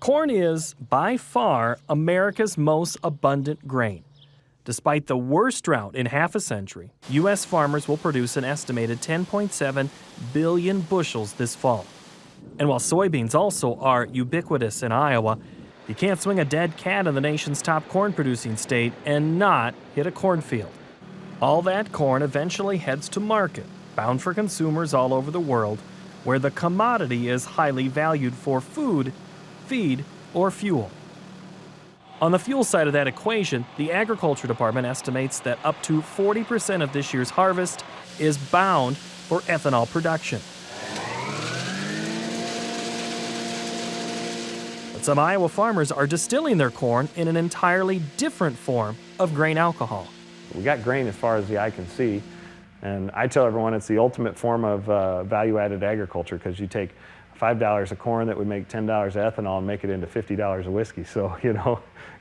Corn is, by far, America's most abundant grain. Despite the worst drought in half a century, U.S. farmers will produce an estimated 10.7 billion bushels this fall. And while soybeans also are ubiquitous in Iowa, you can't swing a dead cat in the nation's top corn-producing state and not hit a cornfield. All that corn eventually heads to market, bound for consumers all over the world, where the commodity is highly valued for food, feed, or fuel. On the fuel side of that equation, the Agriculture Department estimates that up to 40% of this year's harvest is bound for ethanol production. But some Iowa farmers are distilling their corn in an entirely different form of grain alcohol. We got grain as far as the eye can see, and I tell everyone it's the ultimate form of value-added agriculture, because you take $5 of corn that would make $10 of ethanol and make it into $50 of whiskey. So,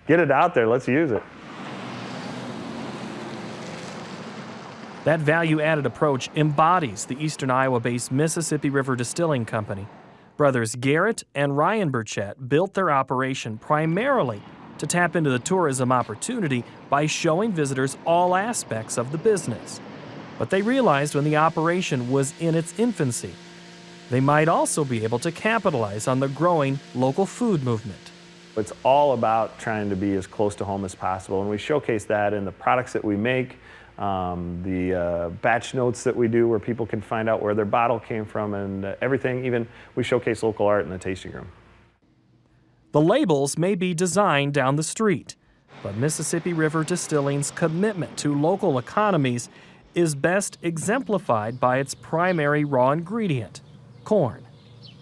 get it out there, let's use it. That value-added approach embodies the eastern Iowa-based Mississippi River Distilling Company. Brothers Garrett and Ryan Burchett built their operation primarily to tap into the tourism opportunity by showing visitors all aspects of the business. But they realized when the operation was in its infancy, they might also be able to capitalize on the growing local food movement. It's all about trying to be as close to home as possible, and we showcase that in the products that we make, the batch notes that we do where people can find out where their bottle came from, and everything. Even we showcase local art in the tasting room. The labels may be designed down the street, but Mississippi River Distilling's commitment to local economies is best exemplified by its primary raw ingredient, corn.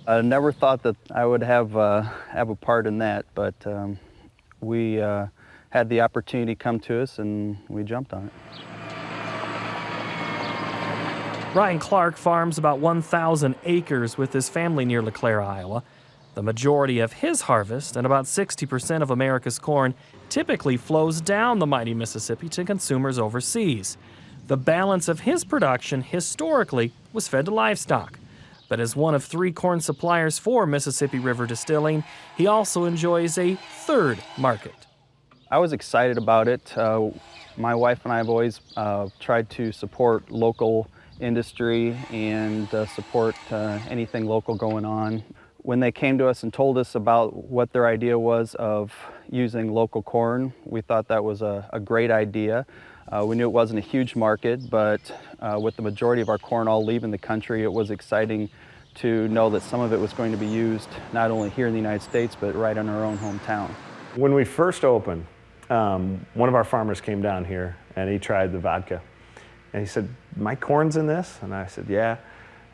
I never thought that I would have a part in that, but we had the opportunity come to us and we jumped on it. Ryan Clark farms about 1,000 acres with his family near LeClaire, Iowa. The majority of his harvest, and about 60% of America's corn, typically flows down the mighty Mississippi to consumers overseas. The balance of his production historically was fed to livestock. But as one of 3 corn suppliers for Mississippi River Distilling, he also enjoys a third market. I was excited about it. My wife and I have always tried to support local industry and support anything local going on. When they came to us and told us about what their idea was of using local corn, we thought that was a great idea. We knew it wasn't a huge market, but with the majority of our corn all leaving the country, it was exciting to know that some of it was going to be used not only here in the United States, but right in our own hometown. When we first opened, one of our farmers came down here and he tried the vodka. And he said, "My corn's in this?" And I said, "Yeah."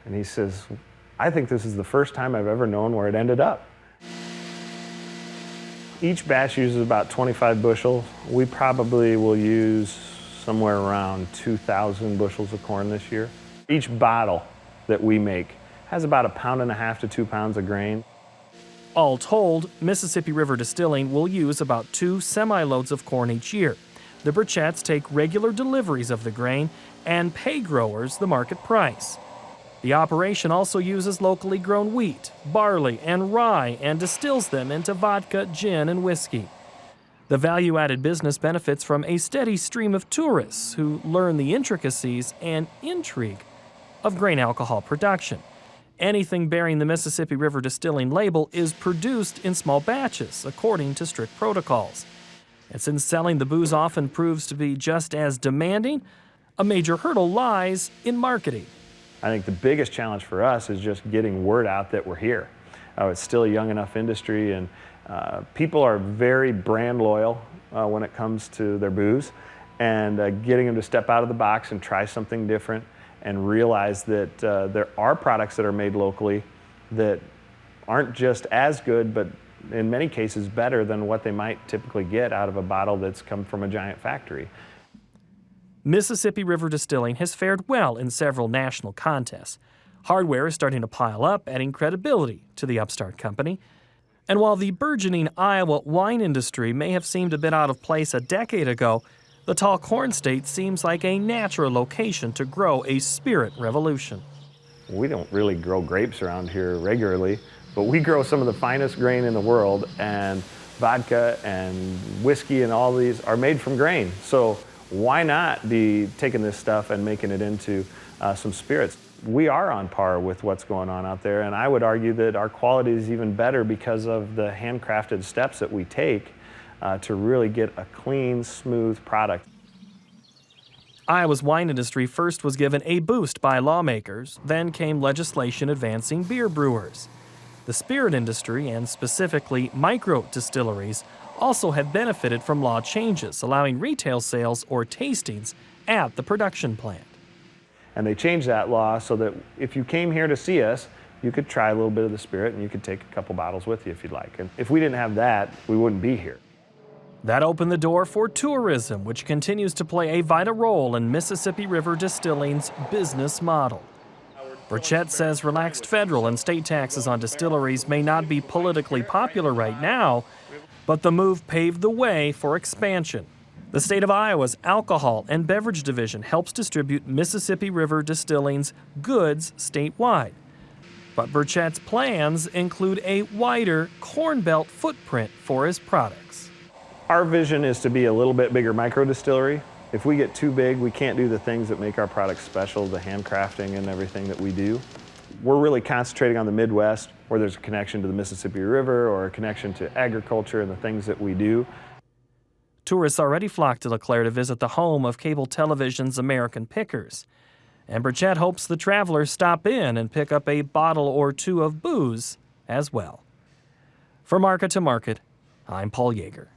And he says, "I think this is the first time I've ever known where it ended up." Each batch uses about 25 bushels. We probably will use somewhere around 2,000 bushels of corn this year. Each bottle that we make has about 1.5 pounds to 2 pounds of grain. All told, Mississippi River Distilling will use about 2 semi-loads of corn each year. The Burchetts take regular deliveries of the grain and pay growers the market price. The operation also uses locally grown wheat, barley, and rye and distills them into vodka, gin, and whiskey. The value-added business benefits from a steady stream of tourists who learn the intricacies and intrigue of grain alcohol production. Anything bearing the Mississippi River Distilling label is produced in small batches according to strict protocols. And since selling the booze often proves to be just as demanding, a major hurdle lies in marketing. I think the biggest challenge for us is just getting word out that we're here. It's still a young enough industry, and people are very brand loyal when it comes to their booze, and getting them to step out of the box and try something different and realize that there are products that are made locally that aren't just as good, but in many cases better than what they might typically get out of a bottle that's come from a giant factory. Mississippi River Distilling has fared well in several national contests. Hardware is starting to pile up, adding credibility to the upstart company. And while the burgeoning Iowa wine industry may have seemed a bit out of place a decade ago, the tall corn state seems like a natural location to grow a spirit revolution. We don't really grow grapes around here regularly, But we grow some of the finest grain in the world, and vodka and whiskey and all these are made from grain. So why not be taking this stuff and making it into some spirits? We are on par with what's going on out there, and I would argue that our quality is even better because of the handcrafted steps that we take to really get a clean, smooth product. Iowa's wine industry first was given a boost by lawmakers, then came legislation advancing beer brewers. The spirit industry, and specifically micro distilleries, also have benefited from law changes, allowing retail sales or tastings at the production plant. And they changed that law so that if you came here to see us, you could try a little bit of the spirit and you could take a couple bottles with you if you'd like. And if we didn't have that, we wouldn't be here. That opened the door for tourism, which continues to play a vital role in Mississippi River Distilling's business model. Burchett says relaxed federal and state taxes on distilleries may not be politically popular right now, but the move paved the way for expansion. The state of Iowa's Alcohol and Beverage Division helps distribute Mississippi River Distilling's goods statewide. But Burchett's plans include a wider Corn Belt footprint for his products. Our vision is to be a little bit bigger micro distillery. If we get too big, we can't do the things that make our products special, the handcrafting and everything that we do. We're really concentrating on the Midwest, where there's a connection to the Mississippi River or a connection to agriculture and the things that we do. Tourists already flock to LeClaire to visit the home of cable television's American Pickers. And Burchett hopes the travelers stop in and pick up a bottle or two of booze as well. For Market to Market, I'm Paul Yeager.